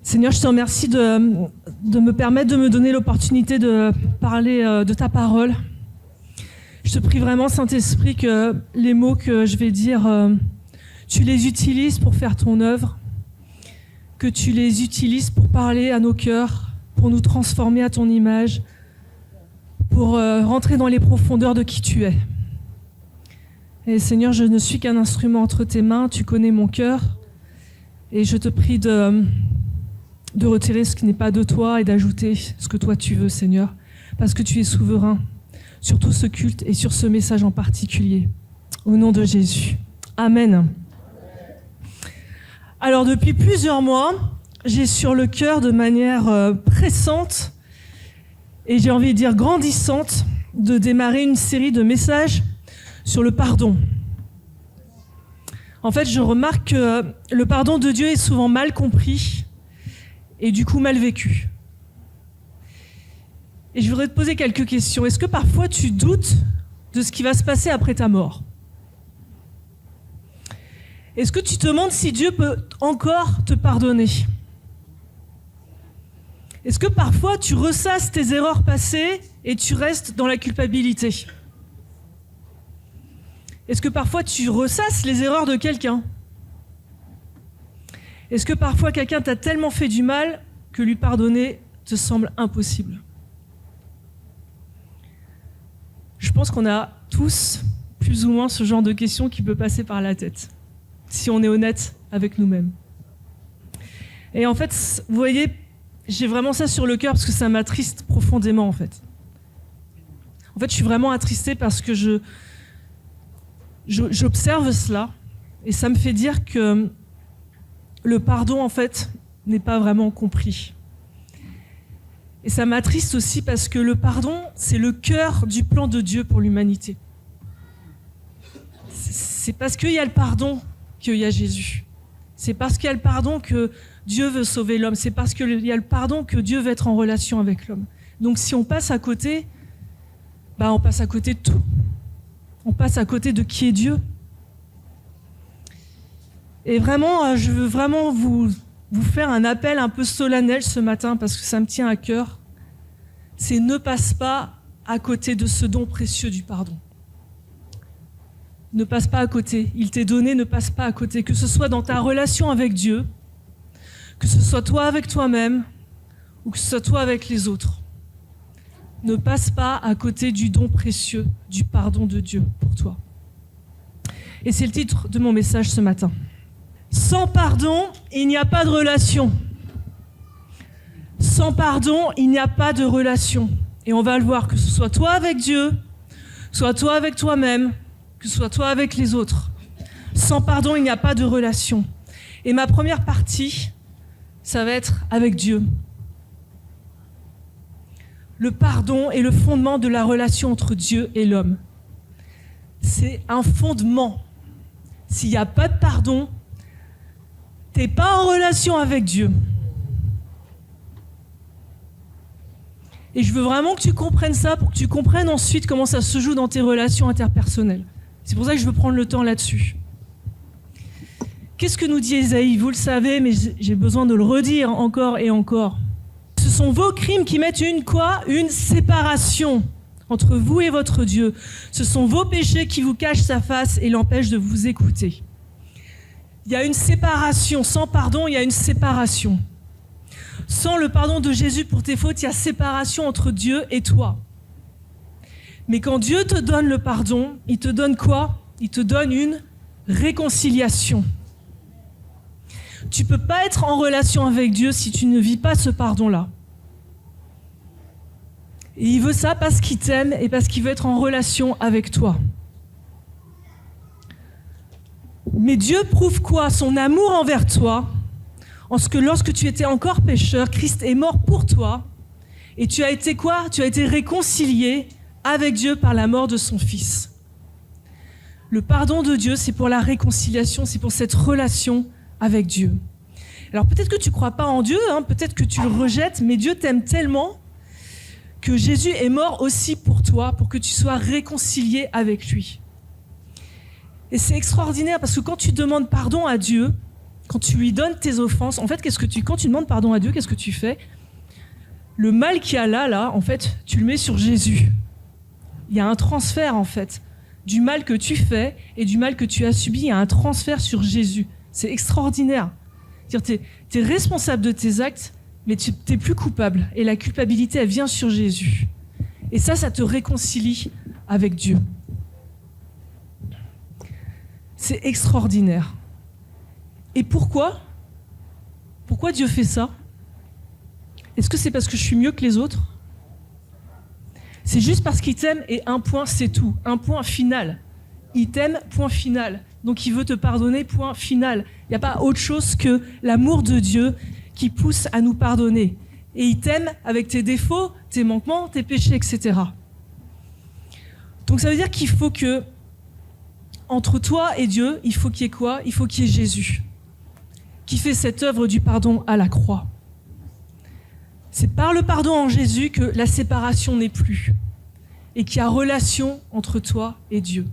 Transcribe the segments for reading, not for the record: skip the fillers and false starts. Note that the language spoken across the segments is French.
Seigneur, je te remercie de me permettre de me donner l'opportunité de parler de ta parole. Je te prie vraiment, Saint-Esprit, que les mots que je vais dire, tu les utilises pour faire ton œuvre, que tu les utilises pour parler à nos cœurs, pour nous transformer à ton image, pour rentrer dans les profondeurs de qui tu es. Et Seigneur, je ne suis qu'un instrument entre tes mains, tu connais mon cœur, et je te prie de retirer ce qui n'est pas de toi et d'ajouter ce que toi tu veux, Seigneur, parce que tu es souverain sur tout ce culte et sur ce message en particulier. Au nom de Jésus. Amen. Alors, depuis plusieurs mois, j'ai sur le cœur de manière pressante et j'ai envie de dire grandissante de démarrer une série de messages sur le pardon. En fait, je remarque que le pardon de Dieu est souvent mal compris et du coup mal vécu. Et je voudrais te poser quelques questions. Est-ce que parfois tu doutes de ce qui va se passer après ta mort ? Est-ce que tu te demandes si Dieu peut encore te pardonner ? Est-ce que parfois tu ressasses tes erreurs passées et tu restes dans la culpabilité ? Est-ce que parfois tu ressasses les erreurs de quelqu'un ? Est-ce que parfois quelqu'un t'a tellement fait du mal que lui pardonner te semble impossible ? Je pense qu'on a tous plus ou moins ce genre de questions qui peut passer par la tête, si on est honnête avec nous-mêmes. Et en fait, vous voyez, j'ai vraiment ça sur le cœur parce que ça m'attriste profondément en fait. En fait, je suis vraiment attristée parce que j'observe cela et ça me fait dire que le pardon, en fait, n'est pas vraiment compris. Et ça m'attriste aussi parce que le pardon, c'est le cœur du plan de Dieu pour l'humanité. C'est parce qu'il y a le pardon qu'il y a Jésus. C'est parce qu'il y a le pardon que Dieu veut sauver l'homme. C'est parce qu'il y a le pardon que Dieu veut être en relation avec l'homme. Donc si on passe à côté, on passe à côté de tout. On passe à côté de qui est Dieu. Et vraiment, je veux vraiment vous faire un appel un peu solennel ce matin parce que ça me tient à cœur. C'est ne passe pas à côté de ce don précieux du pardon. Ne passe pas à côté. Il t'est donné, ne passe pas à côté. Que ce soit dans ta relation avec Dieu, que ce soit toi avec toi-même ou que ce soit toi avec les autres. Ne passe pas à côté du don précieux, du pardon de Dieu pour toi. Et c'est le titre de mon message ce matin. Sans pardon, il n'y a pas de relation. Sans pardon, il n'y a pas de relation. Et on va le voir, que ce soit toi avec Dieu, soit toi avec toi-même, que ce soit toi avec les autres. Sans pardon, il n'y a pas de relation. Et ma première partie, ça va être avec Dieu. Le pardon est le fondement de la relation entre Dieu et l'homme. C'est un fondement. S'il n'y a pas de pardon, tu n'es pas en relation avec Dieu. Et je veux vraiment que tu comprennes ça pour que tu comprennes ensuite comment ça se joue dans tes relations interpersonnelles. C'est pour ça que je veux prendre le temps là-dessus. Qu'est-ce que nous dit Ésaïe ? Vous le savez, mais j'ai besoin de le redire encore et encore. Ce sont vos crimes qui mettent une séparation entre vous et votre Dieu. Ce sont vos péchés qui vous cachent sa face et l'empêchent de vous écouter. Il y a une séparation. Sans pardon, il y a une séparation. Sans le pardon de Jésus pour tes fautes, il y a séparation entre Dieu et toi. Mais quand Dieu te donne le pardon, il te donne quoi ? Il te donne une réconciliation. Tu ne peux pas être en relation avec Dieu si tu ne vis pas ce pardon-là. Et il veut ça parce qu'il t'aime et parce qu'il veut être en relation avec toi. Mais Dieu prouve quoi ? Son amour envers toi, en ce que lorsque tu étais encore pécheur, Christ est mort pour toi. Et tu as été quoi ? Tu as été réconcilié avec Dieu par la mort de son Fils. Le pardon de Dieu, c'est pour la réconciliation, c'est pour cette relation avec Dieu. Alors peut-être que tu ne crois pas en Dieu, peut-être que tu le rejettes, mais Dieu t'aime tellement que Jésus est mort aussi pour toi, pour que tu sois réconcilié avec lui. Et c'est extraordinaire parce que quand tu demandes pardon à Dieu, quand tu lui donnes tes offenses, en fait, quand tu demandes pardon à Dieu, qu'est-ce que tu fais? Le mal qu'il y a là, en fait, tu le mets sur Jésus. Il y a un transfert, en fait, du mal que tu fais et du mal que tu as subi. Il y a un transfert sur Jésus. C'est extraordinaire. C'est-à-dire, tu es responsable de tes actes, mais tu n'es plus coupable. Et la culpabilité, elle vient sur Jésus. Et ça te réconcilie avec Dieu. C'est extraordinaire. Et pourquoi Dieu fait ça? Est-ce que c'est parce que je suis mieux que les autres? C'est juste parce qu'il t'aime et un point, c'est tout. Un point final. Il t'aime, point final. Donc il veut te pardonner, point final. Il n'y a pas autre chose que l'amour de Dieu qui pousse à nous pardonner. Et il t'aime avec tes défauts, tes manquements, tes péchés, etc. Donc ça veut dire qu'il faut que, entre toi et Dieu, il faut qu'il y ait quoi? Il faut qu'il y ait Jésus, qui fait cette œuvre du pardon à la croix. C'est par le pardon en Jésus que la séparation n'est plus et qu'il y a relation entre toi et Dieu.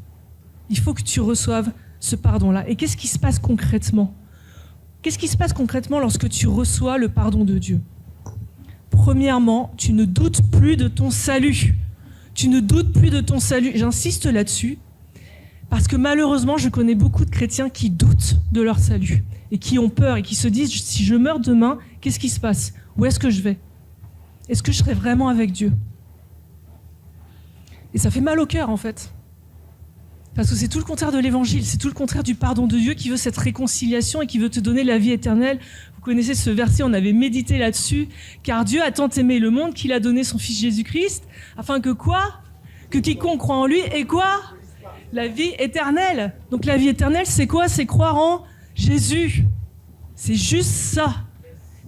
Il faut que tu reçoives ce pardon-là. Et qu'est-ce qui se passe concrètement? Qu'est-ce qui se passe concrètement lorsque tu reçois le pardon de Dieu? Premièrement, tu ne doutes plus de ton salut. Tu ne doutes plus de ton salut. J'insiste là-dessus parce que malheureusement, je connais beaucoup de chrétiens qui doutent de leur salut et qui ont peur et qui se disent, si je meurs demain, qu'est-ce qui se passe? Où est-ce que je vais? Est-ce que je serai vraiment avec Dieu? Et ça fait mal au cœur, en fait. Parce que c'est tout le contraire de l'évangile, c'est tout le contraire du pardon de Dieu qui veut cette réconciliation et qui veut te donner la vie éternelle. Vous connaissez ce verset, on avait médité là-dessus. Car Dieu a tant aimé le monde qu'il a donné son Fils Jésus-Christ, afin que quoi? Que quiconque croit en lui ait quoi? La vie éternelle. Donc la vie éternelle, c'est quoi? C'est croire en Jésus. C'est juste ça.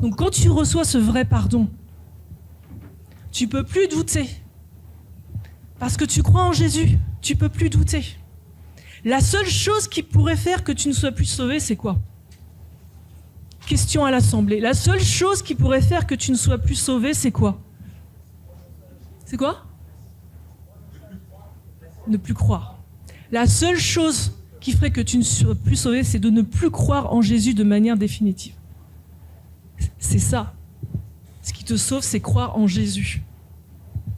Donc quand tu reçois ce vrai pardon, tu peux plus douter. Parce que tu crois en Jésus, tu peux plus douter. La seule chose qui pourrait faire que tu ne sois plus sauvé, c'est quoi? Question à l'Assemblée. La seule chose qui pourrait faire que tu ne sois plus sauvé, c'est quoi? C'est quoi? Ne plus croire. La seule chose qui ferait que tu ne sois plus sauvé, c'est de ne plus croire en Jésus de manière définitive. C'est ça. Ce qui te sauve, c'est croire en Jésus.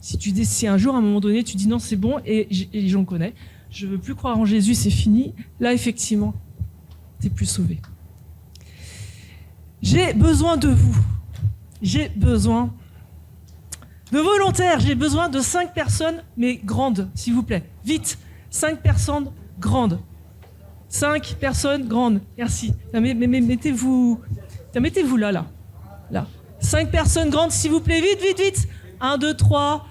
Si un jour, à un moment donné, tu dis non, c'est bon, et j'en connais, je veux plus croire en Jésus, c'est fini, là, effectivement, t'es plus sauvé. J'ai besoin de vous. J'ai besoin de volontaires. J'ai besoin de 5 personnes, mais grandes, s'il vous plaît. Vite, 5 personnes grandes. 5 personnes grandes. Merci. Mais mettez-vous là. 5 personnes grandes, s'il vous plaît. Vite, vite, vite. 1, 2, 3.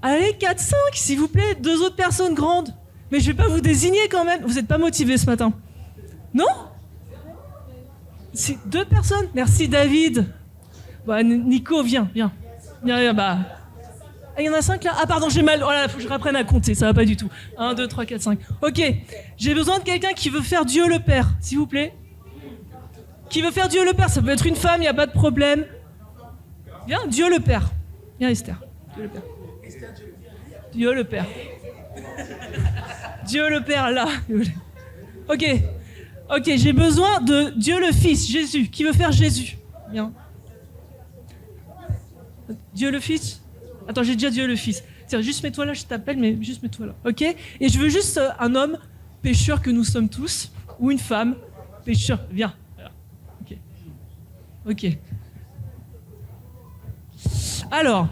Allez, 4, 5, s'il vous plaît. 2 autres personnes grandes. Mais je vais pas vous désigner quand même. Vous n'êtes pas motivés ce matin? Non? C'est 2 personnes. Merci David. Bah, Nico, viens. Bah. Il y en a 5 là? Ah pardon, j'ai mal. Oh là, faut que je reprenne à compter, ça va pas du tout. 1, 2, 3, 4, 5. Ok, j'ai besoin de quelqu'un qui veut faire Dieu le Père, s'il vous plaît. Qui veut faire Dieu le Père? Ça peut être une femme, il n'y a pas de problème. Viens, Dieu le Père. Viens Esther. Dieu le Père. Dieu le Père. Dieu le Père, là. Ok, j'ai besoin de Dieu le Fils, Jésus. Qui veut faire Jésus? Viens. Dieu le Fils? Attends, j'ai déjà Dieu le Fils. Tiens, juste mets-toi là, je t'appelle, mais juste mets-toi là. Ok? Et je veux juste un homme pécheur que nous sommes tous, ou une femme pécheur. Viens. Voilà. Ok. Alors,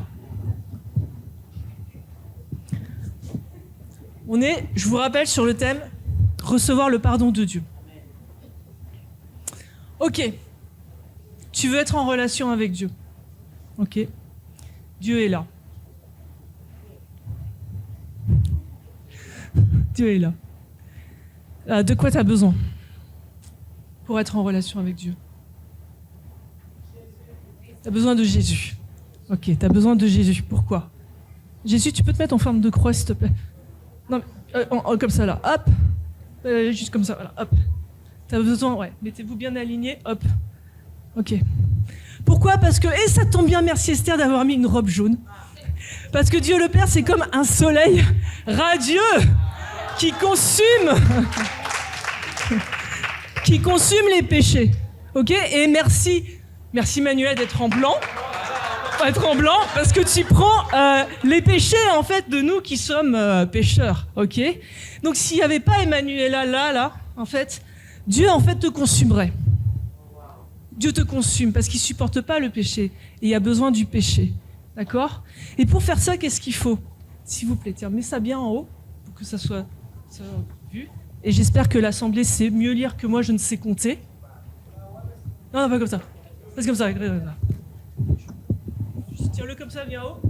je vous rappelle, sur le thème recevoir le pardon de Dieu. Ok. Tu veux être en relation avec Dieu. Ok. Dieu est là. Dieu est là. De quoi tu as besoin pour être en relation avec Dieu? Tu as besoin de Jésus. Ok, tu as besoin de Jésus. Pourquoi? Jésus, tu peux te mettre en forme de croix, s'il te plaît? Non, comme ça, là. Hop. Juste comme ça, voilà. Hop. Tu as besoin, ouais. Mettez-vous bien alignés. Hop. Ok. Pourquoi? Parce que, et ça tombe bien, merci Esther d'avoir mis une robe jaune. Parce que Dieu le Père, c'est comme un soleil radieux qui consume les péchés. Ok, et merci Manuel d'être en blanc. Être en blanc, parce que tu prends les péchés en fait de nous qui sommes pécheurs, ok. Donc s'il n'y avait pas Emmanuela là, en fait, Dieu en fait te consumerait. Dieu te consume parce qu'il supporte pas le péché et il a besoin du péché, d'accord. Et pour faire ça, qu'est-ce qu'il faut? S'il vous plaît, tiens, mets ça bien en haut pour que ça soit vu. Et j'espère que l'assemblée sait mieux lire que moi, je ne sais compter. Non, pas comme ça. Reste comme ça. Tiens-le comme ça, viens en haut.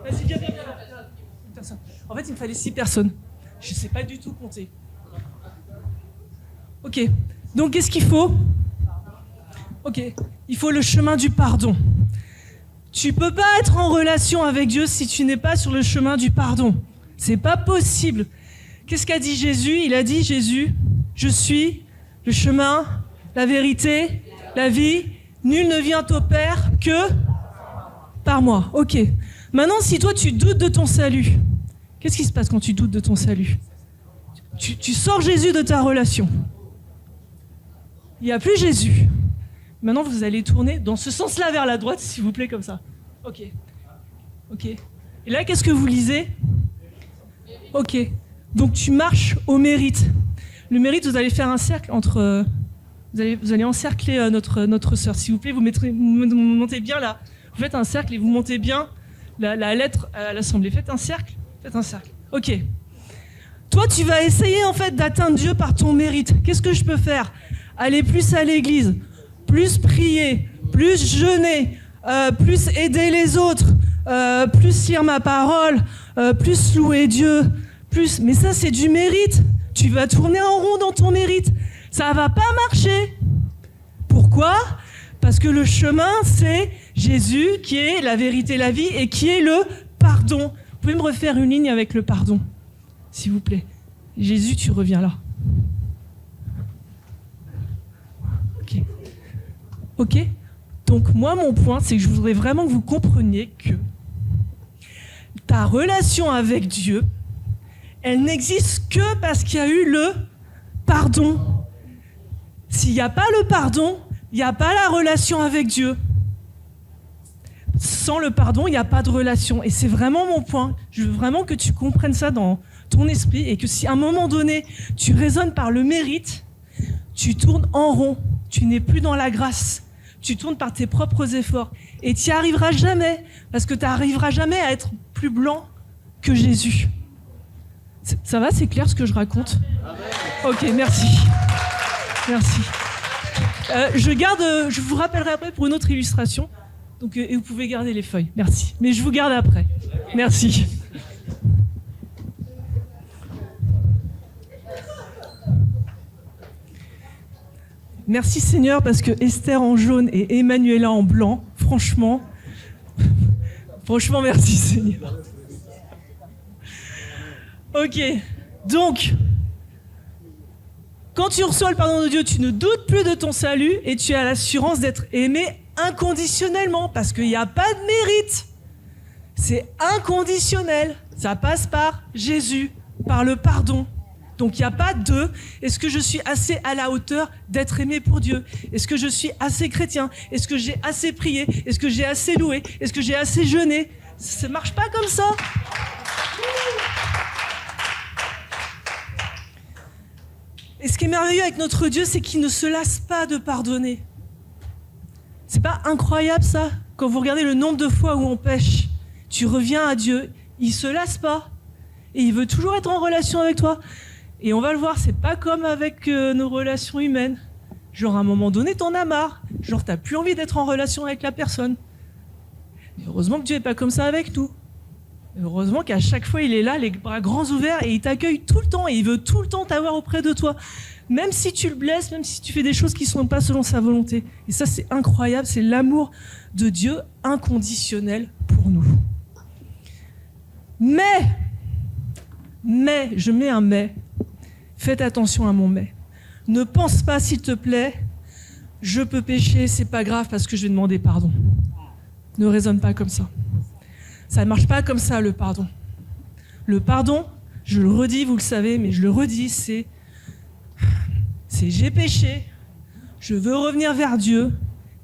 Vas-y, viens. En fait, il me fallait 6 personnes. Je ne sais pas du tout compter. Ok. Donc, qu'est-ce qu'il faut? Ok. Il faut le chemin du pardon. Tu peux pas être en relation avec Dieu si tu n'es pas sur le chemin du pardon. C'est pas possible. Qu'est-ce qu'a dit Jésus? Il a dit, Jésus, je suis le chemin, la vérité, la vie. Nul ne vient au Père que par moi. Ok. Maintenant, si toi, tu doutes de ton salut, qu'est-ce qui se passe quand tu doutes de ton salut? Tu sors Jésus de ta relation. Il n'y a plus Jésus. Maintenant, vous allez tourner dans ce sens-là vers la droite, s'il vous plaît, comme ça. Ok. Et là, qu'est-ce que vous lisez? Ok. Donc, tu marches au mérite. Le mérite, vous allez faire un cercle entre... Vous allez encercler notre sœur. S'il vous plaît, vous montez bien là. Vous faites un cercle et vous montez bien la lettre à l'assemblée. Faites un cercle. Ok. Toi, tu vas essayer en fait d'atteindre Dieu par ton mérite. Qu'est-ce que je peux faire? Aller plus à l'église, plus prier, plus jeûner, plus aider les autres, plus lire ma parole, plus louer Dieu, plus. Mais ça, c'est du mérite. Tu vas tourner en rond dans ton mérite. Ça va pas marcher. Pourquoi? Parce que le chemin, c'est Jésus qui est la vérité, la vie et qui est le pardon. Vous pouvez me refaire une ligne avec le pardon, s'il vous plaît. Jésus, tu reviens là. Ok. Donc moi, mon point, c'est que je voudrais vraiment que vous compreniez que ta relation avec Dieu, elle n'existe que parce qu'il y a eu le pardon. S'il n'y a pas le pardon, il n'y a pas la relation avec Dieu. Sans le pardon, il n'y a pas de relation. Et c'est vraiment mon point. Je veux vraiment que tu comprennes ça dans ton esprit et que si à un moment donné, tu raisonnes par le mérite, tu tournes en rond. Tu n'es plus dans la grâce. Tu tournes par tes propres efforts. Et tu n'y arriveras jamais. Parce que tu n'arriveras jamais à être plus blanc que Jésus. Ça va, c'est clair ce que je raconte? Ok, merci. Je vous rappellerai après pour une autre illustration. Donc, et vous pouvez garder les feuilles. Merci. Mais je vous garde après. Merci. Merci Seigneur parce que Esther en jaune et Emmanuela en blanc, franchement, merci Seigneur. Ok, donc, quand tu reçois le pardon de Dieu, tu ne doutes plus de ton salut et tu as l'assurance d'être aimé inconditionnellement parce qu'il n'y a pas de mérite. C'est inconditionnel. Ça passe par Jésus, par le pardon. Donc il n'y a pas de « est-ce que je suis assez à la hauteur d'être aimé pour Dieu? Est-ce que je suis assez chrétien? Est-ce que j'ai assez prié? Est-ce que j'ai assez loué? Est-ce que j'ai assez jeûné ?» Ça ne marche pas comme ça. Et ce qui est merveilleux avec notre Dieu, c'est qu'il ne se lasse pas de pardonner. C'est pas incroyable ça? Quand vous regardez le nombre de fois où on pêche, tu reviens à Dieu, il ne se lasse pas. Et il veut toujours être en relation avec toi. Et on va le voir, c'est pas comme avec nos relations humaines. Genre à un moment donné, t'en as marre. Genre t'as plus envie d'être en relation avec la personne. Et heureusement que Dieu est pas comme ça avec nous. Et heureusement qu'à chaque fois, il est là, les bras grands ouverts, et il t'accueille tout le temps, et il veut tout le temps t'avoir auprès de toi. Même si tu le blesses, même si tu fais des choses qui ne sont pas selon sa volonté. Et ça, c'est incroyable, c'est l'amour de Dieu inconditionnel pour nous. Mais, je mets un mais, faites attention à mon mais. Ne pense pas, s'il te plaît, je peux pécher, c'est pas grave parce que je vais demander pardon. Ne raisonne pas comme ça. Ça ne marche pas comme ça, le pardon. Le pardon, je le redis, vous le savez, mais je le redis, c'est c'est j'ai péché, je veux revenir vers Dieu,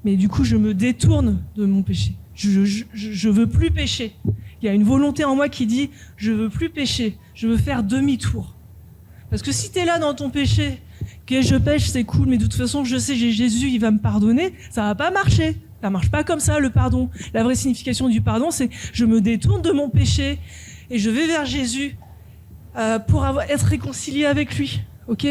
mais du coup je me détourne de mon péché. Je veux plus pécher. Il y a une volonté en moi qui dit je veux plus pécher, je veux faire demi-tour. Parce que si tu es là dans ton péché, que je pêche, c'est cool, mais de toute façon je sais j'ai Jésus, il va me pardonner, ça va pas marcher. Ça marche pas comme ça le pardon. La vraie signification du pardon, c'est je me détourne de mon péché et je vais vers Jésus pour être réconcilié avec lui. Ok ?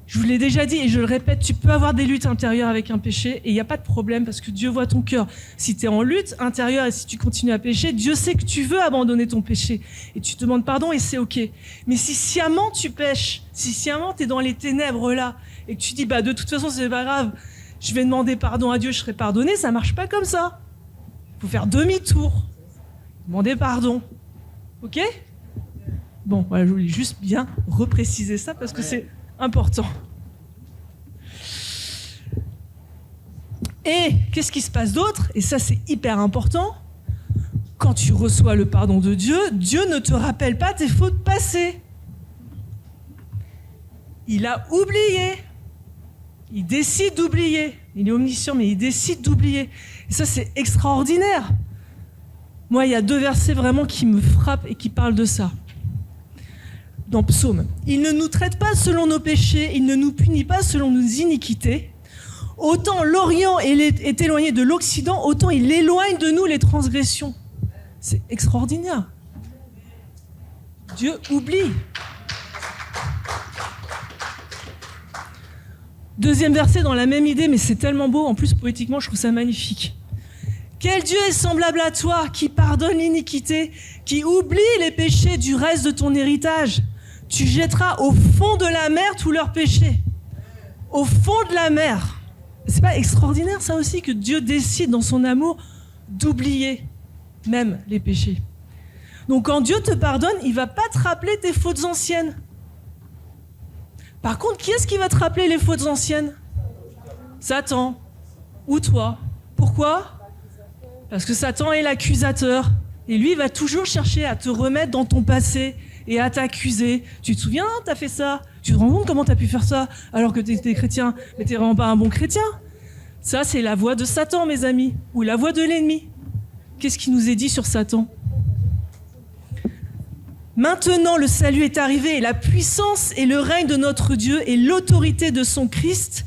Je vous l'ai déjà dit et je le répète, tu peux avoir des luttes intérieures avec un péché et il n'y a pas de problème parce que Dieu voit ton cœur. Si tu es en lutte intérieure et si tu continues à pécher, Dieu sait que tu veux abandonner ton péché et tu te demandes pardon et c'est ok. Mais si sciemment tu pêches, si sciemment tu es dans les ténèbres là et que tu dis de toute façon c'est pas grave, je vais demander pardon à Dieu, je serai pardonné, ça marche pas comme ça. Il faut faire demi-tour, demander pardon. Ok ? Bon, voilà, je voulais juste bien repréciser ça parce que c'est important. Et qu'est-ce qui se passe d'autre ? Et ça, c'est hyper important. Quand tu reçois le pardon de Dieu, Dieu ne te rappelle pas tes fautes passées. Il a oublié. Il décide d'oublier. Il est omniscient, mais il décide d'oublier. Et ça, c'est extraordinaire. Moi, il y a 2 versets vraiment qui me frappent et qui parlent de ça. Dans Psaume, il ne nous traite pas selon nos péchés, il ne nous punit pas selon nos iniquités. Autant l'Orient est éloigné de l'Occident, autant il éloigne de nous les transgressions. C'est extraordinaire. Dieu oublie. 2e verset dans la même idée, mais c'est tellement beau, en plus poétiquement je trouve ça magnifique. Quel Dieu est semblable à toi, qui pardonne l'iniquité, qui oublie les péchés du reste de ton héritage. Tu jetteras au fond de la mer tous leurs péchés. Au fond de la mer. C'est pas extraordinaire ça aussi que Dieu décide dans son amour d'oublier même les péchés. Donc quand Dieu te pardonne, il va pas te rappeler tes fautes anciennes. Par contre, qui est-ce qui va te rappeler les fautes anciennes ? Satan. Ou toi. Pourquoi ? Parce que Satan est l'accusateur. Et lui, il va toujours chercher à te remettre dans ton passé et à t'accuser. Tu te souviens, t'as fait ça ? Tu te rends compte comment t'as pu faire ça alors que t'es chrétien ? Mais t'es vraiment pas un bon chrétien. Ça, c'est la voix de Satan, mes amis. Ou la voix de l'ennemi. Qu'est-ce qui nous est dit sur Satan ? Maintenant, le salut est arrivé et la puissance et le règne de notre Dieu et l'autorité de son Christ,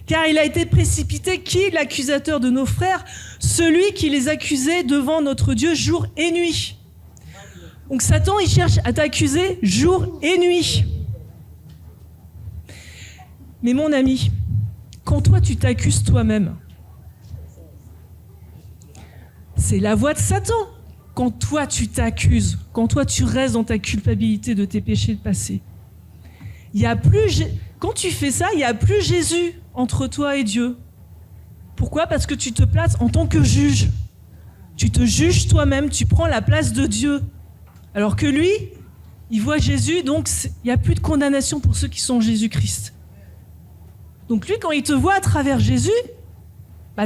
car il a été précipité, qui, l'accusateur de nos frères ? Celui qui les accusait devant notre Dieu jour et nuit. Donc Satan, il cherche à t'accuser jour et nuit. Mais mon ami, quand toi tu t'accuses toi-même, c'est la voix de Satan. Quand toi tu t'accuses, quand toi tu restes dans ta culpabilité de tes péchés passés, quand tu fais ça, il n'y a plus Jésus entre toi et Dieu. Pourquoi ? Parce que tu te places en tant que juge. Tu te juges toi-même, tu prends la place de Dieu. Alors que lui, il voit Jésus, donc il n'y a plus de condamnation pour ceux qui sont en Jésus-Christ. Donc lui, quand il te voit à travers Jésus,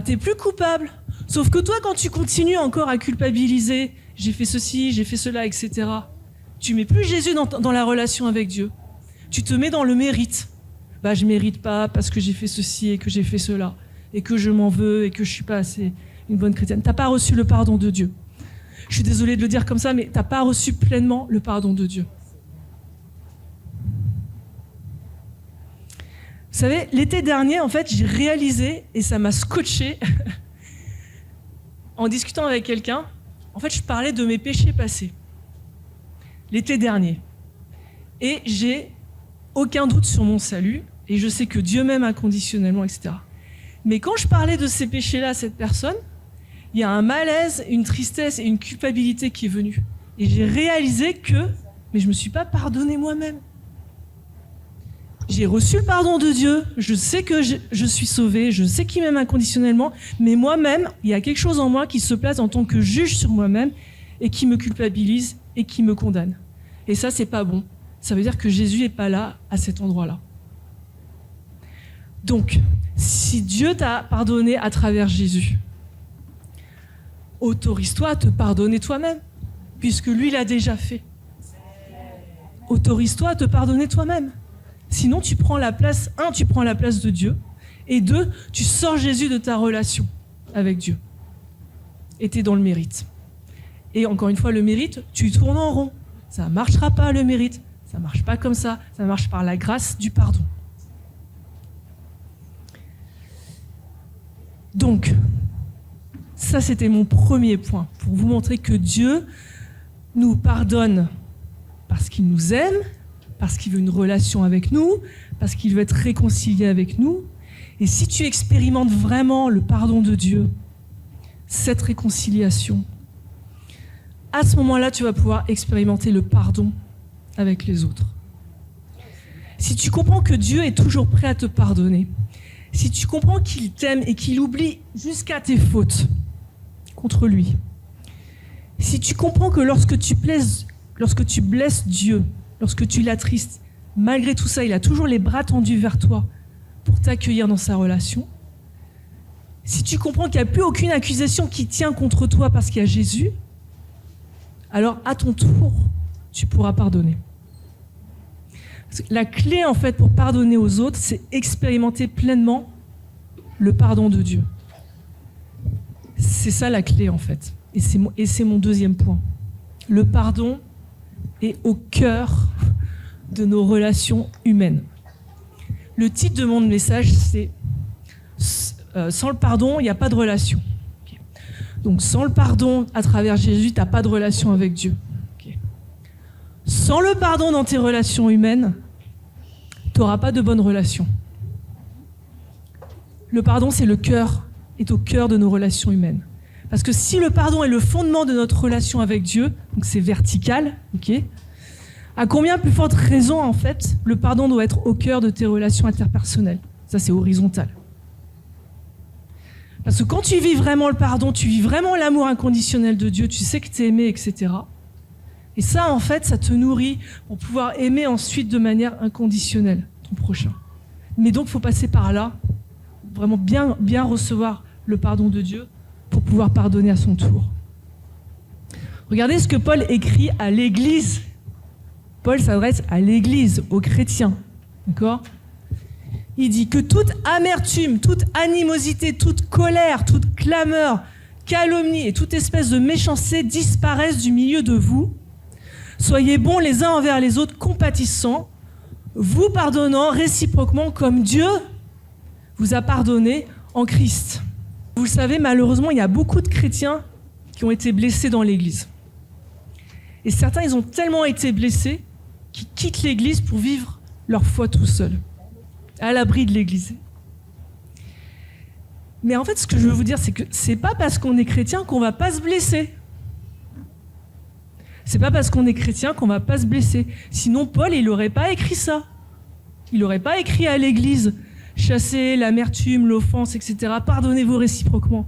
t'es plus coupable. Sauf que toi, quand tu continues encore à culpabiliser, j'ai fait ceci, j'ai fait cela, etc., tu mets plus Jésus dans la relation avec Dieu. Tu te mets dans le mérite. Je mérite pas parce que j'ai fait ceci et que j'ai fait cela, et que je m'en veux et que je suis pas assez une bonne chrétienne. T'as pas reçu le pardon de Dieu. Je suis désolée de le dire comme ça, mais t'as pas reçu pleinement le pardon de Dieu. Vous savez, l'été dernier, en fait, j'ai réalisé, et ça m'a scotché, en discutant avec quelqu'un, en fait, je parlais de mes péchés passés. L'été dernier. Et j'ai aucun doute sur mon salut, et je sais que Dieu m'aime inconditionnellement, etc. Mais quand je parlais de ces péchés-là à cette personne, il y a un malaise, une tristesse et une culpabilité qui est venue. Et j'ai réalisé que, mais je ne me suis pas pardonné moi-même. J'ai reçu le pardon de Dieu, je sais que je suis sauvé, je sais qu'il m'aime inconditionnellement, mais moi-même, il y a quelque chose en moi qui se place en tant que juge sur moi-même et qui me culpabilise et qui me condamne. Et ça, c'est pas bon. Ça veut dire que Jésus n'est pas là, à cet endroit-là. Donc, si Dieu t'a pardonné à travers Jésus, autorise-toi à te pardonner toi-même, puisque lui l'a déjà fait. Autorise-toi à te pardonner toi-même. Sinon, tu prends la place de Dieu, et 2, tu sors Jésus de ta relation avec Dieu. Et tu es dans le mérite. Et encore une fois, le mérite, tu tournes en rond. Ça ne marchera pas, le mérite. Ça ne marche pas comme ça. Ça marche par la grâce du pardon. Donc, ça, c'était mon premier point, pour vous montrer que Dieu nous pardonne parce qu'il nous aime, parce qu'il veut une relation avec nous, parce qu'il veut être réconcilié avec nous. Et si tu expérimentes vraiment le pardon de Dieu, cette réconciliation, à ce moment-là, tu vas pouvoir expérimenter le pardon avec les autres. Si tu comprends que Dieu est toujours prêt à te pardonner, si tu comprends qu'il t'aime et qu'il oublie jusqu'à tes fautes contre lui, si tu comprends que lorsque tu blesses Dieu, lorsque tu l'attristes, malgré tout ça, il a toujours les bras tendus vers toi pour t'accueillir dans sa relation, si tu comprends qu'il n'y a plus aucune accusation qui tient contre toi parce qu'il y a Jésus, alors à ton tour, tu pourras pardonner. Parce que la clé, en fait, pour pardonner aux autres, c'est expérimenter pleinement le pardon de Dieu. C'est ça la clé, en fait. Et c'est mon deuxième point. Le pardon est au cœur de nos relations humaines. Le titre de mon message, c'est sans le pardon, il n'y a pas de relation. Okay. Donc sans le pardon à travers Jésus, tu n'as pas de relation avec Dieu. Okay. Sans le pardon dans tes relations humaines, tu n'auras pas de bonnes relations. Le pardon, c'est est au cœur de nos relations humaines. Parce que si le pardon est le fondement de notre relation avec Dieu, donc c'est vertical, ok, à combien plus forte raison, en fait, le pardon doit être au cœur de tes relations interpersonnelles? Ça, c'est horizontal. Parce que quand tu vis vraiment le pardon, tu vis vraiment l'amour inconditionnel de Dieu, tu sais que tu es aimé, etc. Et ça, en fait, ça te nourrit pour pouvoir aimer ensuite de manière inconditionnelle ton prochain. Mais donc, il faut passer par là, vraiment bien recevoir le pardon de Dieu pour pouvoir pardonner à son tour. Regardez ce que Paul écrit à l'Église. Paul s'adresse à l'Église, aux chrétiens. D'accord ? Il dit que toute amertume, toute animosité, toute colère, toute clameur, calomnie et toute espèce de méchanceté disparaissent du milieu de vous. Soyez bons les uns envers les autres, compatissants, vous pardonnant réciproquement comme Dieu vous a pardonné en Christ. Vous le savez, malheureusement, il y a beaucoup de chrétiens qui ont été blessés dans l'Église. Et certains, ils ont tellement été blessés qu'ils quittent l'Église pour vivre leur foi tout seuls, à l'abri de l'Église. Mais en fait, ce que je veux vous dire, c'est que c'est pas parce qu'on est chrétien qu'on va pas se blesser. C'est pas parce qu'on est chrétien qu'on va pas se blesser. Sinon, Paul, il n'aurait pas écrit ça. Il n'aurait pas écrit à l'Église « Chassez l'amertume, l'offense, etc. Pardonnez-vous réciproquement ».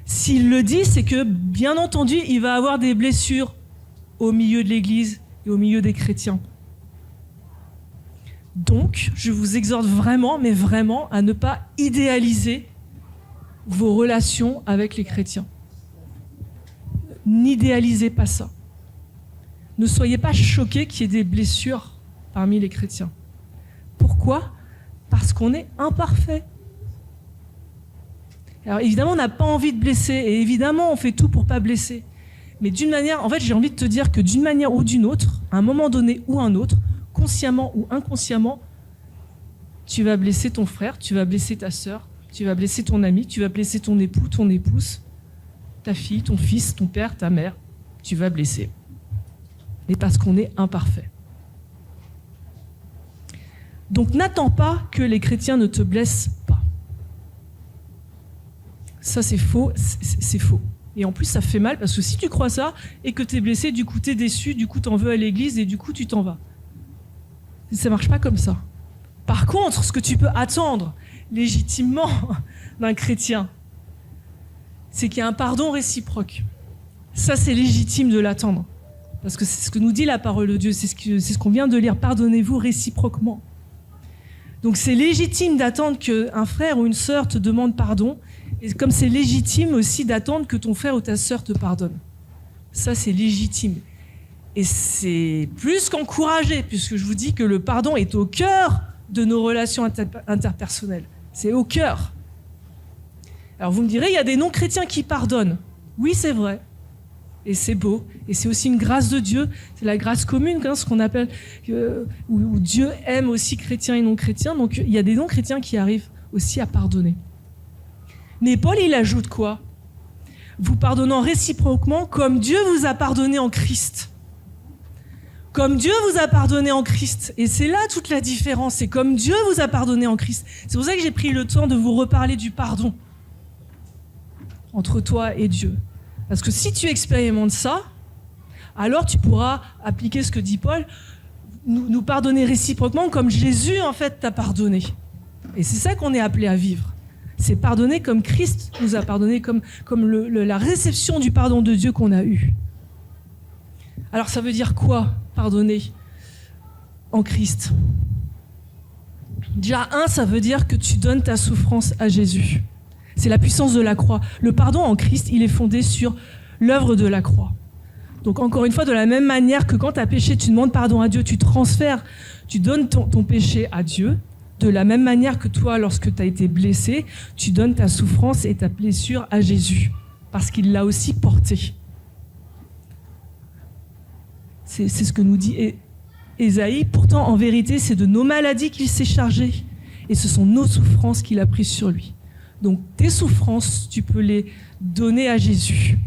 S'il le dit, c'est que, bien entendu, il va avoir des blessures au milieu de l'Église et au milieu des chrétiens. Donc, je vous exhorte vraiment, mais vraiment, à ne pas idéaliser vos relations avec les chrétiens. N'idéalisez pas ça. Ne soyez pas choqués qu'il y ait des blessures parmi les chrétiens. Pourquoi ? Parce qu'on est imparfait. Alors évidemment, on n'a pas envie de blesser, et évidemment, on fait tout pour ne pas blesser. Mais d'une manière, en fait, j'ai envie de te dire que d'une manière ou d'une autre, à un moment donné ou un autre, consciemment ou inconsciemment, tu vas blesser ton frère, tu vas blesser ta sœur, tu vas blesser ton ami, tu vas blesser ton époux, ton épouse, ta fille, ton fils, ton père, ta mère. Tu vas blesser. Mais parce qu'on est imparfait. Donc n'attends pas que les chrétiens ne te blessent pas. Ça, c'est faux, c'est faux. Et en plus, ça fait mal parce que si tu crois ça et que tu es blessé, du coup, tu es déçu, du coup, tu en veux à l'église et du coup, tu t'en vas. Ça ne marche pas comme ça. Par contre, ce que tu peux attendre légitimement d'un chrétien, c'est qu'il y a un pardon réciproque. Ça, c'est légitime de l'attendre. Parce que c'est ce que nous dit la parole de Dieu, c'est ce qu'on vient de lire. Pardonnez-vous réciproquement. Donc c'est légitime d'attendre qu'un frère ou une sœur te demande pardon, et comme c'est légitime aussi d'attendre que ton frère ou ta sœur te pardonne. Ça, c'est légitime. Et c'est plus qu'encouragé, puisque je vous dis que le pardon est au cœur de nos relations interpersonnelles. C'est au cœur. Alors vous me direz, il y a des non-chrétiens qui pardonnent. Oui, c'est vrai. Et c'est beau. Et c'est aussi une grâce de Dieu. C'est la grâce commune, ce qu'on appelle, où Dieu aime aussi chrétiens et non-chrétiens. Donc il y a des non-chrétiens qui arrivent aussi à pardonner. Mais Paul, il ajoute quoi ? Vous pardonnant réciproquement comme Dieu vous a pardonné en Christ. Comme Dieu vous a pardonné en Christ. Et c'est là toute la différence. C'est comme Dieu vous a pardonné en Christ. C'est pour ça que j'ai pris le temps de vous reparler du pardon entre toi et Dieu. Parce que si tu expérimentes ça, alors tu pourras appliquer ce que dit Paul, nous pardonner réciproquement comme Jésus en fait t'a pardonné. Et c'est ça qu'on est appelé à vivre. C'est pardonner comme Christ nous a pardonné, comme la réception du pardon de Dieu qu'on a eu. Alors ça veut dire quoi, pardonner en Christ ? Déjà, ça veut dire que tu donnes ta souffrance à Jésus. C'est la puissance de la croix. Le pardon en Christ, il est fondé sur l'œuvre de la croix. Donc encore une fois, de la même manière que quand tu as péché, tu demandes pardon à Dieu, tu transfères, tu donnes ton péché à Dieu. De la même manière que toi, lorsque tu as été blessé, tu donnes ta souffrance et ta blessure à Jésus. Parce qu'il l'a aussi porté. C'est ce que nous dit Ésaïe. Pourtant, en vérité, c'est de nos maladies qu'il s'est chargé. Et ce sont nos souffrances qu'il a prises sur lui. Donc, tes souffrances, tu peux les donner à Jésus.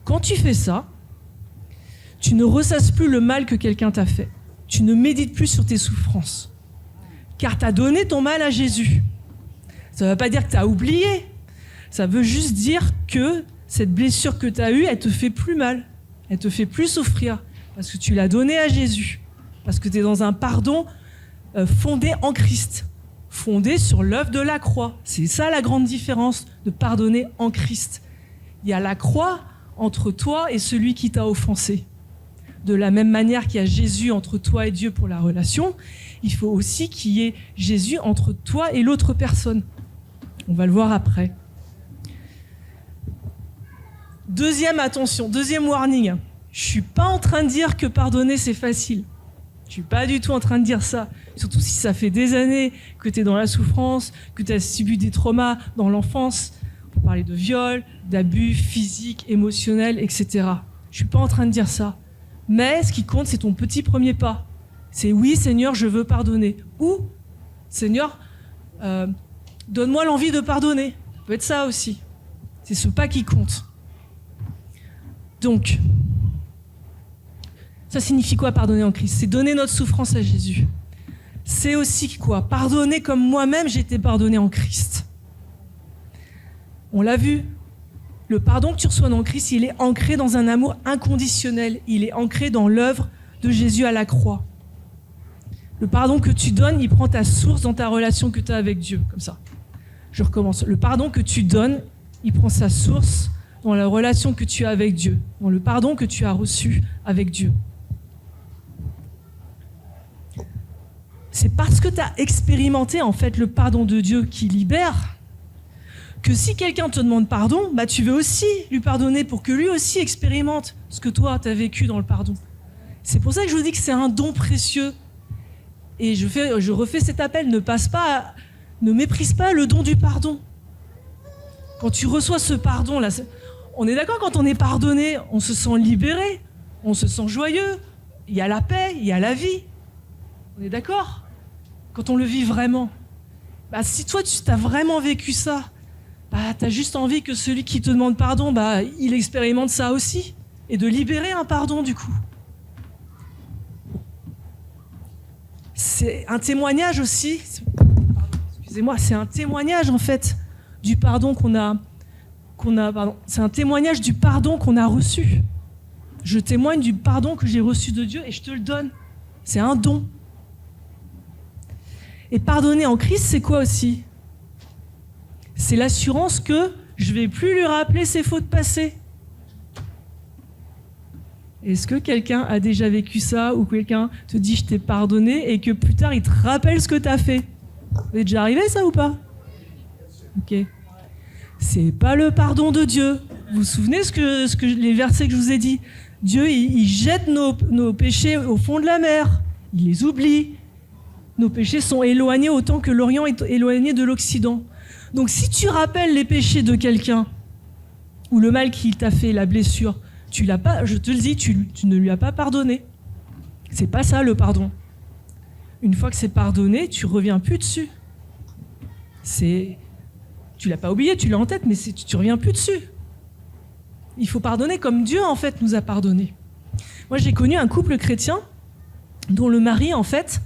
Quand tu fais ça, tu ne ressasses plus le mal que quelqu'un t'a fait. Tu ne médites plus sur tes souffrances. Car tu as donné ton mal à Jésus. Ça ne veut pas dire que tu as oublié. Ça veut juste dire que cette blessure que tu as eue, elle te fait plus mal. Elle te fait plus souffrir. Parce que tu l'as donnée à Jésus. Parce que tu es dans un pardon fondé en Christ. Fondé sur l'œuvre de la croix. C'est ça la grande différence de pardonner en Christ. Il y a la croix entre toi et celui qui t'a offensé. De la même manière qu'il y a Jésus entre toi et Dieu pour la relation, il faut aussi qu'il y ait Jésus entre toi et l'autre personne. On va le voir après. Deuxième warning. Je ne suis pas en train de dire que pardonner c'est facile. Je ne suis pas du tout en train de dire ça. Surtout si ça fait des années que tu es dans la souffrance, que tu as subi des traumas dans l'enfance. On peut parler de viol, d'abus physiques, émotionnels, etc. Je ne suis pas en train de dire ça. Mais ce qui compte, c'est ton petit premier pas. C'est oui, Seigneur, je veux pardonner. Ou, Seigneur, donne-moi l'envie de pardonner. Ça peut être ça aussi. C'est ce pas qui compte. Donc, ça signifie quoi pardonner en Christ ? C'est donner notre souffrance à Jésus. C'est aussi quoi ? Pardonner comme moi-même j'ai été pardonné en Christ. On l'a vu. Le pardon que tu reçois dans Christ, il est ancré dans un amour inconditionnel. Il est ancré dans l'œuvre de Jésus à la croix. Le pardon que tu donnes, il prend ta source dans ta relation que tu as avec Dieu. Comme ça. Je recommence. Le pardon que tu donnes, il prend sa source dans la relation que tu as avec Dieu. Dans le pardon que tu as reçu avec Dieu. C'est parce que tu as expérimenté en fait le pardon de Dieu qui libère que si quelqu'un te demande pardon, tu veux aussi lui pardonner pour que lui aussi expérimente ce que toi, tu as vécu dans le pardon. C'est pour ça que je vous dis que c'est un don précieux. Et je refais cet appel, ne méprise pas le don du pardon. Quand tu reçois ce pardon, là, on est d'accord, quand on est pardonné, on se sent libéré, on se sent joyeux, il y a la paix, il y a la vie. On est d'accord ? Quand on le vit vraiment. Si toi, tu as vraiment vécu ça, tu as juste envie que celui qui te demande pardon, il expérimente ça aussi. Et de libérer un pardon, du coup. C'est un témoignage aussi. Excusez-moi, c'est un témoignage, en fait, du pardon c'est un témoignage du pardon qu'on a reçu. Je témoigne du pardon que j'ai reçu de Dieu et je te le donne. C'est un don. Et pardonner en Christ, c'est quoi aussi ? C'est l'assurance que je ne vais plus lui rappeler ses fautes passées. Est-ce que quelqu'un a déjà vécu ça ou quelqu'un te dit je t'ai pardonné et que plus tard il te rappelle ce que tu as fait ? Vous êtes déjà arrivé ça ou pas ? Ok. C'est pas le pardon de Dieu. Vous vous souvenez les versets que je vous ai dit? Dieu, il jette nos péchés au fond de la mer. Il les oublie. Nos péchés sont éloignés autant que l'Orient est éloigné de l'Occident. Donc si tu rappelles les péchés de quelqu'un, ou le mal qu'il t'a fait, la blessure, tu l'as pas, je te le dis, tu ne lui as pas pardonné. C'est pas ça le pardon. Une fois que c'est pardonné, tu reviens plus dessus. Tu l'as pas oublié, tu l'as en tête, mais tu reviens plus dessus. Il faut pardonner comme Dieu en fait nous a pardonné. Moi j'ai connu un couple chrétien dont le mari en fait,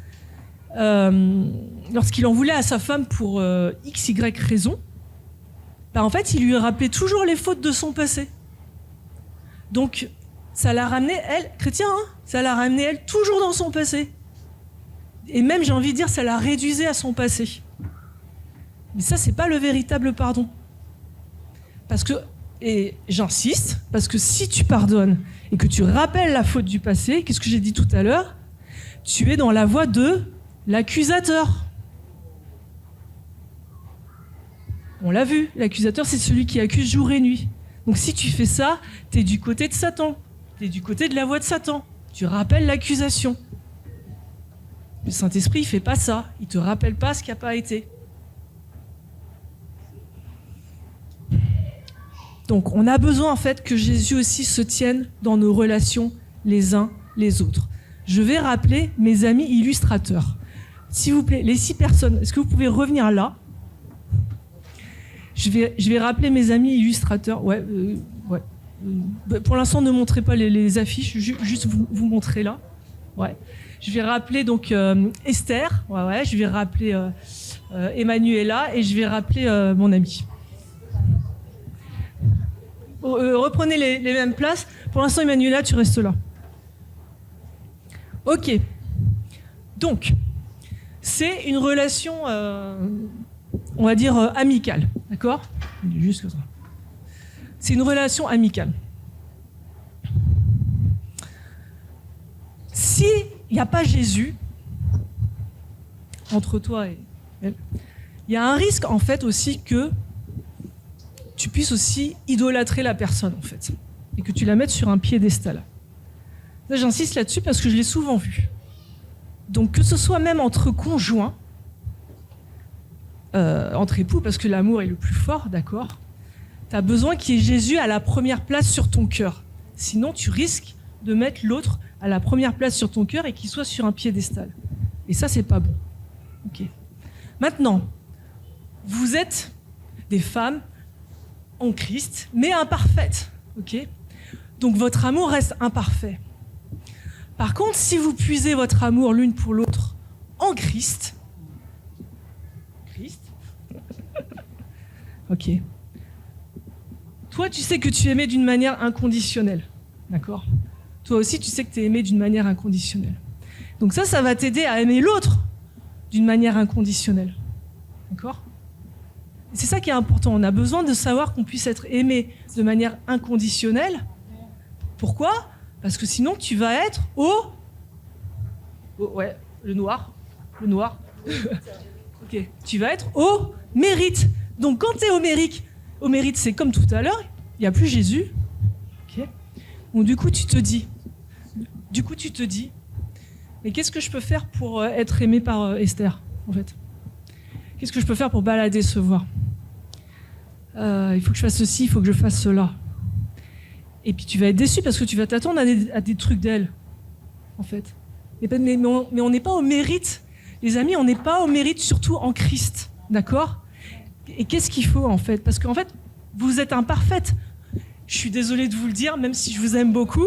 lorsqu'il en voulait à sa femme pour x, y raison, en fait il lui rappelait toujours les fautes de son passé. Donc ça l'a ramené elle, chrétien, hein, ça l'a ramené elle toujours dans son passé. Et même j'ai envie de dire ça la réduisait à son passé. Mais ça c'est pas le véritable pardon. Parce que, et j'insiste, parce que si tu pardonnes et que tu rappelles la faute du passé, qu'est-ce que j'ai dit tout à l'heure? Tu es dans la voie de l'accusateur. On l'a vu, l'accusateur c'est celui qui accuse jour et nuit. Donc si tu fais ça, tu es du côté de Satan, tu es du côté de la voie de Satan. Tu rappelles l'accusation. Le Saint-Esprit il fait pas ça, il te rappelle pas ce qui n'a pas été. Donc on a besoin en fait que Jésus aussi se tienne dans nos relations les uns les autres. Je vais rappeler mes amis illustrateurs. S'il vous plaît, les 6 personnes, est-ce que vous pouvez revenir là? Je vais rappeler mes amis illustrateurs. Ouais. Pour l'instant, ne montrez pas les affiches, juste vous montrez là. Ouais. Je vais rappeler donc Esther. Ouais. Je vais rappeler Emmanuela et je vais rappeler mon ami. Reprenez les mêmes places. Pour l'instant, Emmanuela, tu restes là. Ok. Donc, c'est une relation, on va dire, amicale. D'accord? Juste comme ça. C'est une relation amicale. S'il n'y a pas Jésus entre toi et elle, il y a un risque, en fait, aussi que tu puisses aussi idolâtrer la personne, en fait, et que tu la mettes sur un piédestal. Là, j'insiste là-dessus parce que je l'ai souvent vu. Donc, que ce soit même entre conjoints, entre époux, parce que l'amour est le plus fort, d'accord, tu as besoin qu'il y ait Jésus à la première place sur ton cœur. Sinon, tu risques de mettre l'autre à la première place sur ton cœur et qu'il soit sur un piédestal. Et ça, c'est pas bon. Ok. Maintenant, vous êtes des femmes en Christ, mais imparfaites. Ok. Donc, votre amour reste imparfait. Par contre, si vous puisez votre amour l'une pour l'autre en Christ, ok. Toi, tu sais que tu es aimé d'une manière inconditionnelle, d'accord? Toi aussi, tu sais que tu es aimé d'une manière inconditionnelle. Donc ça va t'aider à aimer l'autre d'une manière inconditionnelle, d'accord? Et c'est ça qui est important. On a besoin de savoir qu'on puisse être aimé de manière inconditionnelle. Pourquoi? Parce que sinon, tu vas être ouais, le noir. Ok. Tu vas être au mérite. Donc, quand tu es au mérite, c'est comme tout à l'heure, il n'y a plus Jésus. Okay. Donc, du coup, tu te dis, mais qu'est-ce que je peux faire pour être aimé par Esther, en fait? Qu'est-ce que je peux faire pour la décevoir? Il faut que je fasse ceci, il faut que je fasse cela. Et puis, tu vas être déçu parce que tu vas t'attendre à des trucs d'elle, en fait. Mais on n'est pas au mérite. Les amis, on n'est pas au mérite, surtout en Christ, d'accord? Et qu'est-ce qu'il faut, en fait? Parce qu'en fait, vous êtes imparfaite. Je suis désolée de vous le dire, même si je vous aime beaucoup,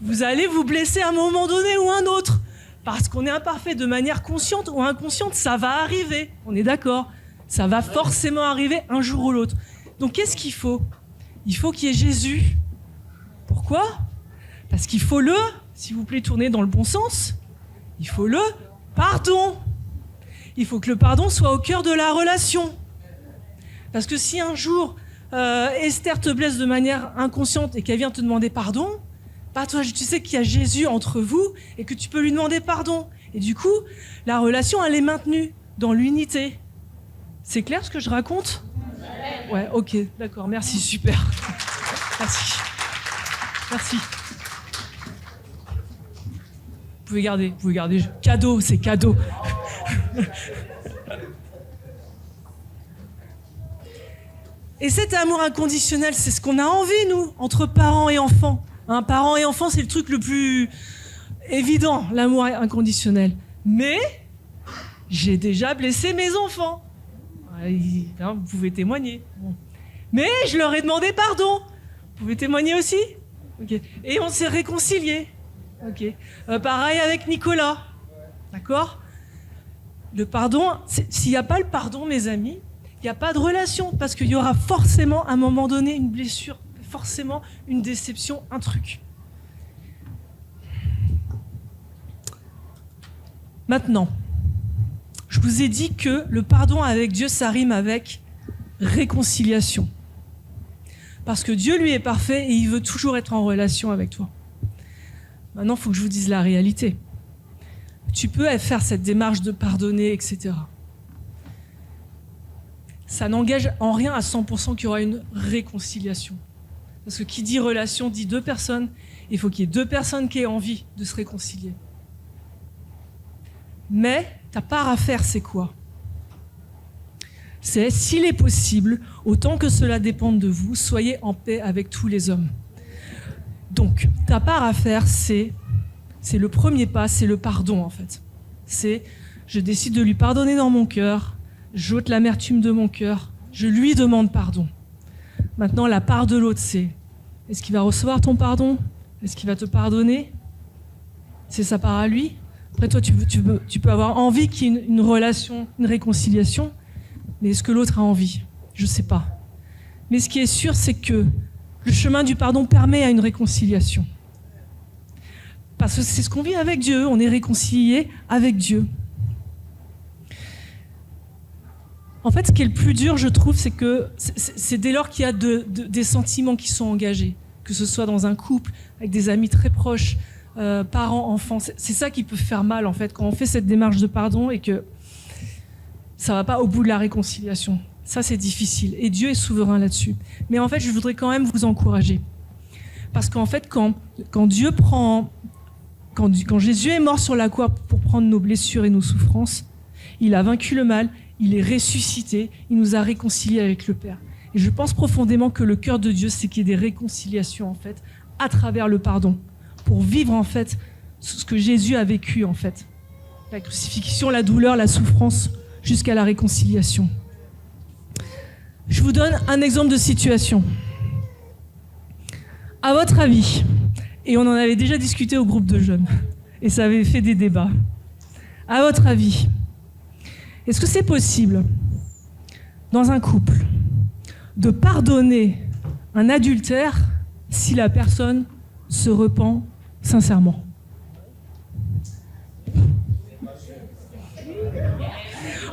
vous allez vous blesser à un moment donné ou un autre. Parce qu'on est imparfait de manière consciente ou inconsciente, ça va arriver. On est d'accord? Ça va forcément arriver un jour ou l'autre. Donc, qu'est-ce qu'il faut? Il faut qu'il y ait Jésus. Pourquoi? Parce qu'il faut s'il vous plaît, tourner dans le bon sens, il faut le pardon. Il faut que le pardon soit au cœur de la relation. Parce que si un jour, Esther te blesse de manière inconsciente et qu'elle vient te demander pardon, toi, tu sais qu'il y a Jésus entre vous et que tu peux lui demander pardon. Et du coup, la relation, elle est maintenue dans l'unité. C'est clair ce que je raconte? Ouais, ok, d'accord, merci, super. Merci. Merci. Vous pouvez garder. Cadeau, c'est cadeau. Et cet amour inconditionnel, c'est ce qu'on a envie, nous, entre parents et enfants. Parents et enfants, c'est le truc le plus évident, l'amour inconditionnel. Mais j'ai déjà blessé mes enfants. Vous pouvez témoigner. Mais je leur ai demandé pardon. Vous pouvez témoigner aussi? Okay. Et on s'est réconciliés. Okay. Pareil avec Nicolas. D'accord? Le pardon, s'il n'y a pas le pardon, mes amis, il n'y a pas de relation, parce qu'il y aura forcément, à un moment donné, une blessure, forcément une déception, un truc. Maintenant, je vous ai dit que le pardon avec Dieu, ça rime avec réconciliation. Parce que Dieu, lui, est parfait et il veut toujours être en relation avec toi. Maintenant, il faut que je vous dise la réalité. Tu peux faire cette démarche de pardonner, etc. Ça n'engage en rien à 100% qu'il y aura une réconciliation. Parce que qui dit relation dit deux personnes. Il faut qu'il y ait deux personnes qui aient envie de se réconcilier. Mais ta part à faire, c'est quoi? C'est, s'il est possible, autant que cela dépende de vous, soyez en paix avec tous les hommes. Donc, ta part à faire, c'est le premier pas, c'est le pardon en fait. C'est, je décide de lui pardonner dans mon cœur, j'ôte l'amertume de mon cœur, je lui demande pardon. Maintenant, la part de l'autre, c'est, est-ce qu'il va recevoir ton pardon? Est-ce qu'il va te pardonner? C'est sa part à lui. Après, toi, tu peux avoir envie qu'il y ait une relation, une réconciliation, mais est-ce que l'autre a envie? Je ne sais pas. Mais ce qui est sûr, c'est que le chemin du pardon permet à une réconciliation. Parce que c'est ce qu'on vit avec Dieu, on est réconcilié avec Dieu. En fait, ce qui est le plus dur, je trouve, c'est que c'est dès lors qu'il y a des sentiments qui sont engagés, que ce soit dans un couple, avec des amis très proches, parents, enfants, c'est ça qui peut faire mal, en fait, quand on fait cette démarche de pardon et que ça ne va pas au bout de la réconciliation. Ça, c'est difficile. Et Dieu est souverain là-dessus. Mais en fait, je voudrais quand même vous encourager. Parce qu'en fait, quand Jésus est mort sur la croix pour prendre nos blessures et nos souffrances, il a vaincu le mal, il est ressuscité, il nous a réconciliés avec le Père. Et je pense profondément que le cœur de Dieu, c'est qu'il y ait des réconciliations, en fait, à travers le pardon, pour vivre, en fait, ce que Jésus a vécu, en fait. La crucifixion, la douleur, la souffrance, jusqu'à la réconciliation. Je vous donne un exemple de situation. À votre avis, et on en avait déjà discuté au groupe de jeunes, et ça avait fait des débats. À votre avis, est-ce que c'est possible, dans un couple, de pardonner un adultère si la personne se repent sincèrement?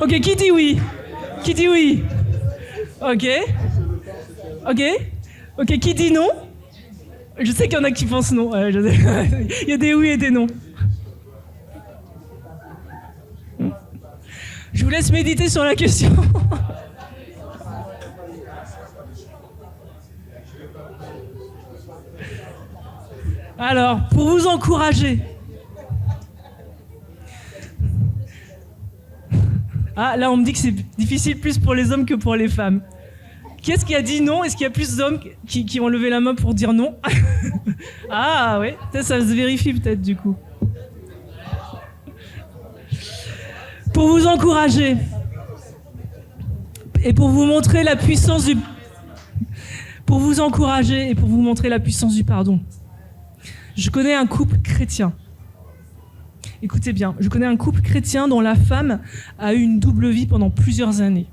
Ok, qui dit oui? Qui dit oui? Ok. Ok. Ok, qui dit non? Je sais qu'il y en a qui pensent non. Il y a des oui et des non. Je vous laisse méditer sur la question. Alors, pour vous encourager. Ah, là, on me dit que c'est difficile plus pour les hommes que pour les femmes. Qui est-ce qui a dit non? Est-ce qu'il y a plus d'hommes qui ont levé la main pour dire non? Ah, oui, ça se vérifie peut-être du coup. Pour vous encourager et pour vous montrer la puissance du... Pour vous encourager et pour vous montrer la puissance du pardon. Je connais un couple chrétien. Écoutez bien, je connais un couple chrétien dont la femme a eu une double vie pendant plusieurs années.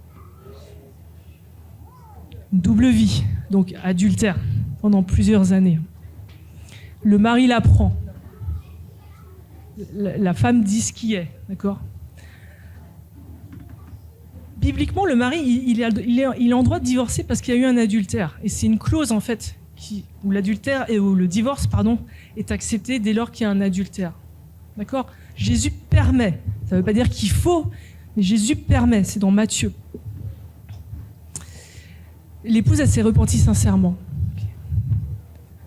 Une double vie, donc adultère, pendant plusieurs années. Le mari l'apprend. La femme dit ce qui est, d'accord? Bibliquement, le mari, il est en droit de divorcer parce qu'il y a eu un adultère. Et c'est une clause, en fait, où l'adultère et où le divorce, est accepté dès lors qu'il y a un adultère. D'accord? Jésus permet. Ça ne veut pas dire qu'il faut, mais Jésus permet. C'est dans Matthieu. L'épouse, elle s'est repentie sincèrement.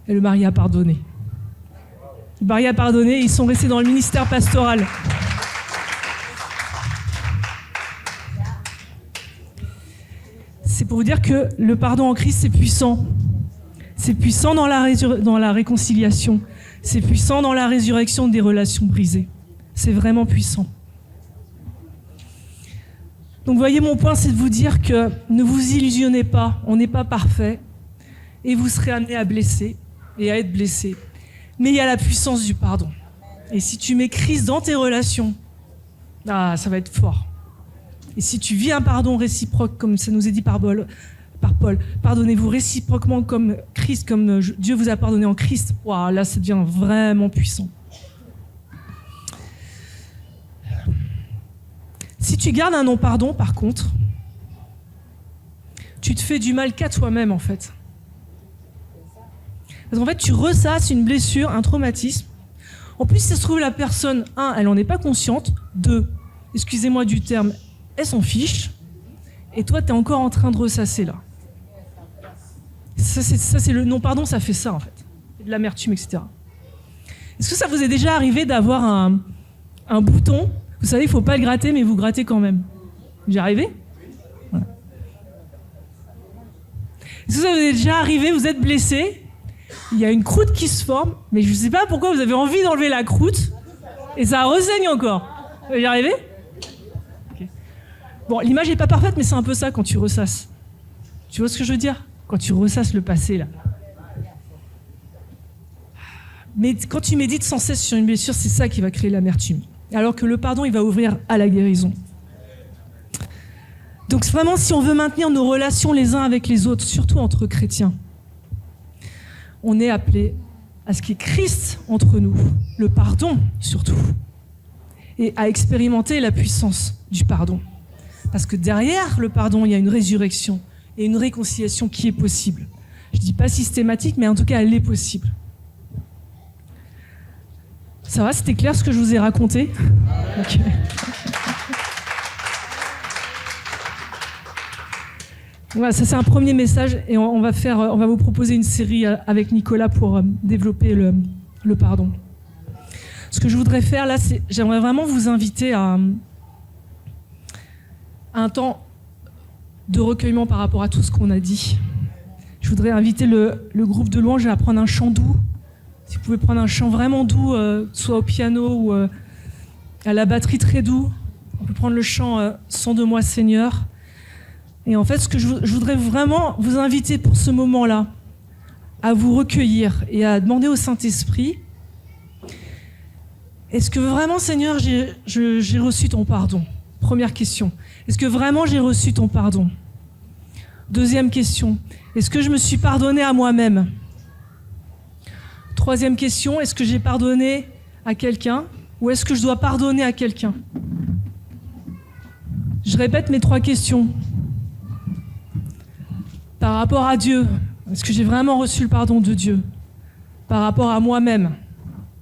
Et le mari a pardonné. Le mari a pardonné, ils sont restés dans le ministère pastoral. C'est pour vous dire que le pardon en Christ, c'est puissant. C'est puissant dans la réconciliation. C'est puissant dans la résurrection des relations brisées. C'est vraiment puissant. Donc, voyez, mon point, c'est de vous dire que ne vous illusionnez pas, on n'est pas parfait, et vous serez amené à blesser et à être blessé. Mais il y a la puissance du pardon. Et si tu mets Christ dans tes relations, ça va être fort. Et si tu vis un pardon réciproque, comme ça nous est dit par Paul, pardonnez-vous réciproquement comme Christ, comme Dieu vous a pardonné en Christ, là, ça devient vraiment puissant. Si tu gardes un non-pardon, par contre, tu te fais du mal qu'à toi-même, en fait. Parce qu'en fait, tu ressasses une blessure, un traumatisme. En plus, si ça se trouve, la personne, 1, elle n'en est pas consciente. 2, excusez-moi du terme, elle s'en fiche. Et toi, tu es encore en train de ressasser, là. Ça, c'est le non-pardon, ça fait ça, en fait. De l'amertume, etc. Est-ce que ça vous est déjà arrivé d'avoir un bouton? Vous savez, il ne faut pas le gratter, mais vous grattez quand même. Vous y arrivez? Voilà. Est-ce que ça vous est déjà arrivé, vous êtes blessé, il y a une croûte qui se forme, mais je ne sais pas pourquoi vous avez envie d'enlever la croûte, et ça ressaigne encore. Vous y arrivez? Okay. Bon, l'image n'est pas parfaite, mais c'est un peu ça quand tu ressasses. Tu vois ce que je veux dire? Quand tu ressasses le passé, là. Mais quand tu médites sans cesse sur une blessure, c'est ça qui va créer l'amertume. Alors que le pardon, il va ouvrir à la guérison. Donc vraiment, si on veut maintenir nos relations les uns avec les autres, surtout entre chrétiens, on est appelé à ce qu'il y ait Christ entre nous, le pardon surtout, et à expérimenter la puissance du pardon. Parce que derrière le pardon, il y a une résurrection et une réconciliation qui est possible. Je ne dis pas systématique, mais en tout cas, elle est possible. Ça va, c'était clair ce que je vous ai raconté? Okay. Voilà, ça c'est un premier message et on va vous proposer une série avec Nicolas pour développer le pardon. Ce que je voudrais faire là, j'aimerais vraiment vous inviter à un temps de recueillement par rapport à tout ce qu'on a dit. Je voudrais inviter le groupe de louanges à prendre un chant doux. Si vous pouvez prendre un chant vraiment doux, soit au piano ou à la batterie très doux, on peut prendre le chant « Sonde-moi Seigneur ». Et en fait, ce que je voudrais vraiment vous inviter pour ce moment-là, à vous recueillir et à demander au Saint-Esprit, est-ce que vraiment, Seigneur, j'ai reçu ton pardon? Première question. Est-ce que vraiment j'ai reçu ton pardon? Deuxième question. Est-ce que je me suis pardonné à moi-même? Troisième question, est-ce que j'ai pardonné à quelqu'un ou est-ce que je dois pardonner à quelqu'un? Je répète mes 3 questions. Par rapport à Dieu, est-ce que j'ai vraiment reçu le pardon de Dieu? Par rapport à moi-même,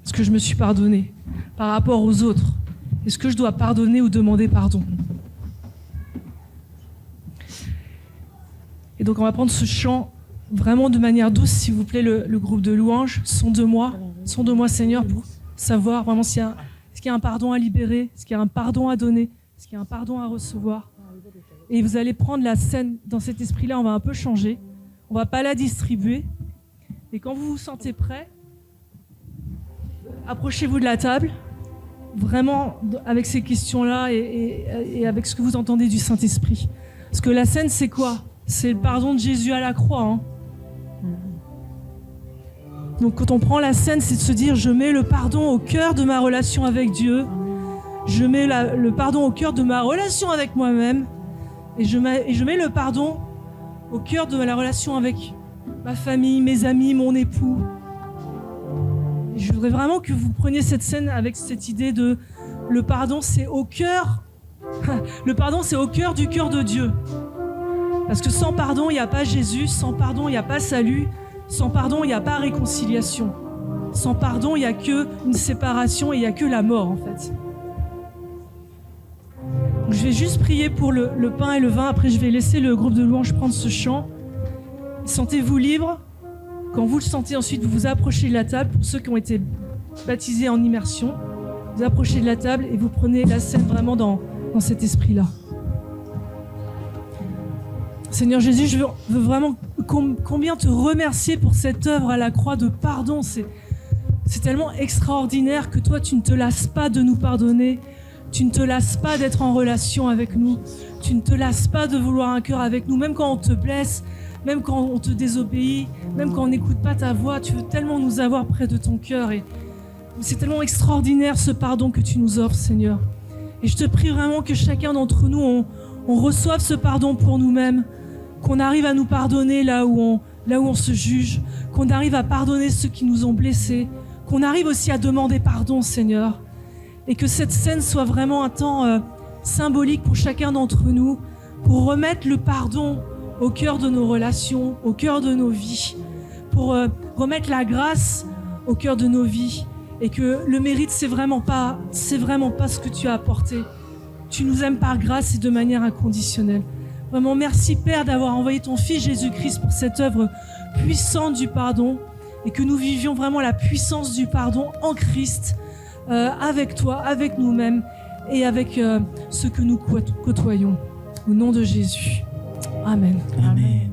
est-ce que je me suis pardonné? Par rapport aux autres, est-ce que je dois pardonner ou demander pardon? Et donc on va prendre ce chant vraiment de manière douce, s'il vous plaît, le groupe de louanges. Sonde-moi Seigneur, pour savoir vraiment est-ce qu'il y a un pardon à libérer, est-ce qu'il y a un pardon à donner, est-ce qu'il y a un pardon à recevoir. Et vous allez prendre la scène dans cet esprit-là, on va un peu changer. On ne va pas la distribuer. Et quand vous vous sentez prêt, approchez-vous de la table, vraiment avec ces questions-là et avec ce que vous entendez du Saint-Esprit. Parce que la scène, c'est quoi? C'est le pardon de Jésus à la croix. Hein. Donc quand on prend la scène, c'est de se dire, je mets le pardon au cœur de ma relation avec Dieu. Je mets le pardon au cœur de ma relation avec moi-même. Et je mets le pardon au cœur de la relation avec ma famille, mes amis, mon époux. Et je voudrais vraiment que vous preniez cette scène avec cette idée de le pardon, c'est au cœur. Le pardon, c'est au cœur du cœur de Dieu. Parce que sans pardon, il n'y a pas Jésus. Sans pardon, il n'y a pas salut. Sans pardon, il n'y a pas réconciliation. Sans pardon, il n'y a qu'une séparation et il n'y a que la mort, en fait. Je vais juste prier pour le pain et le vin. Après, je vais laisser le groupe de louanges prendre ce chant. Sentez-vous libre Quand vous le sentez, ensuite, vous vous approchez de la table. Pour ceux qui ont été baptisés en immersion, vous approchez de la table et vous prenez la scène vraiment dans cet esprit-là. Seigneur Jésus, je veux vraiment combien te remercier pour cette œuvre à la croix de pardon. C'est tellement extraordinaire que toi, tu ne te lasses pas de nous pardonner. Tu ne te lasses pas d'être en relation avec nous. Tu ne te lasses pas de vouloir un cœur avec nous, même quand on te blesse, même quand on te désobéit, même quand on n'écoute pas ta voix. Tu veux tellement nous avoir près de ton cœur. Et c'est tellement extraordinaire ce pardon que tu nous offres, Seigneur. Et je te prie vraiment que chacun d'entre nous, on reçoive ce pardon pour nous-mêmes, qu'on arrive à nous pardonner là où on se juge, qu'on arrive à pardonner ceux qui nous ont blessés, qu'on arrive aussi à demander pardon, Seigneur. Et que cette scène soit vraiment un temps symbolique pour chacun d'entre nous, pour remettre le pardon au cœur de nos relations, au cœur de nos vies, pour remettre la grâce au cœur de nos vies. Et que le mérite, c'est vraiment pas ce que tu as apporté. Tu nous aimes par grâce et de manière inconditionnelle. Vraiment, merci Père d'avoir envoyé ton Fils Jésus-Christ pour cette œuvre puissante du pardon et que nous vivions vraiment la puissance du pardon en Christ, avec toi, avec nous-mêmes et avec ceux que nous côtoyons. Au nom de Jésus. Amen. Amen.